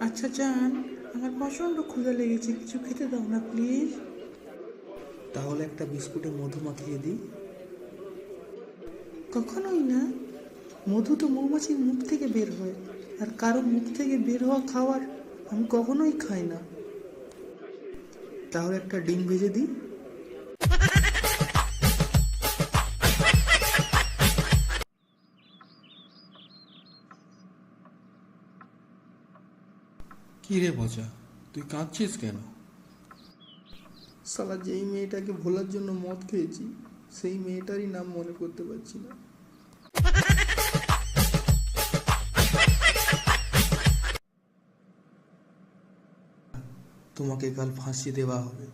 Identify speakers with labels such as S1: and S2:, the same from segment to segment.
S1: আচ্ছা জান, আমার প্রচণ্ড ক্ষুধা লেগেছে, কিছু খেতে দাও না প্লিজ।
S2: তাহলে একটা বিস্কুটে মধু মাখিয়ে দিই।
S1: কখনোই না। মধু তো মৌমাছির মুখ থেকে বের হয়, আর কারো মুখ থেকে বের হওয়া খাবার আমি কখনোই খাই না।
S2: তাহলে একটা ডিম ভেজে দিই।
S3: কি রে পচা, তুই কাঁদছিস কেন?
S2: শালা যেই মেয়েটাকে ভোলার জন্য মদ খেয়েছি, সেই মেয়েটারই নাম মনে করতে পারছি না। তোমাকে কাল ফাঁসি দেওয়া হবে,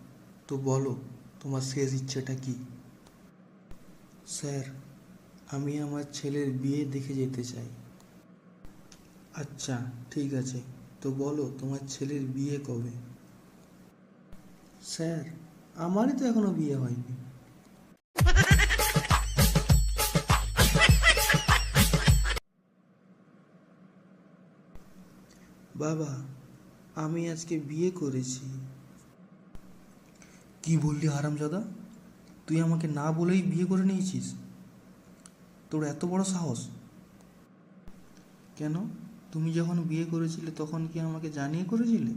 S2: তো বলো তোমার শেষ ইচ্ছেটা কি? স্যার, আমি আমার ছেলের বিয়ে দেখে যেতে চাই। আচ্ছা ঠিক আছে, তো বলো তোমার ছেলের বিয়ে কবে? স্যার, আমারই তো এখনো বিয়ে হয়নি। বাবা, আমি আজকে বিয়ে করেছি। কি বললি হারামজাদা? তুই আমাকে না বলেই বিয়ে করে নিয়েছিস? তোর এত বড় সাহস! কেন, তুমি যখন বিয়ে করেছিলে তখন কি আমাকে জানিয়ে করেছিলে?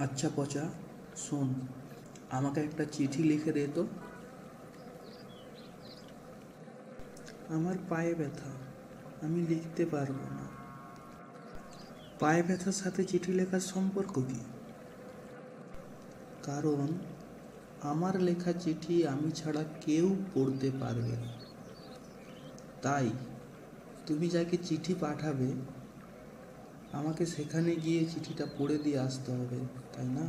S2: আচ্ছা পচা, শোন, আমাকে একটা চিঠি লিখে দে তো। আমার পায়ে ব্যথা, আমি লিখতে পারবো না। পায়ে ব্যথার সাথে চিঠি লেখার সম্পর্ক কি? কারণ আমার লেখা চিঠি আমি ছাড়া কেউ পড়তে পারবে না। তাই তুমি যাকে চিঠি পাঠাবে, আমাকে সেখানে গিয়ে চিঠিটা পড়ে দিয়ে আসতে হবে, তাই না?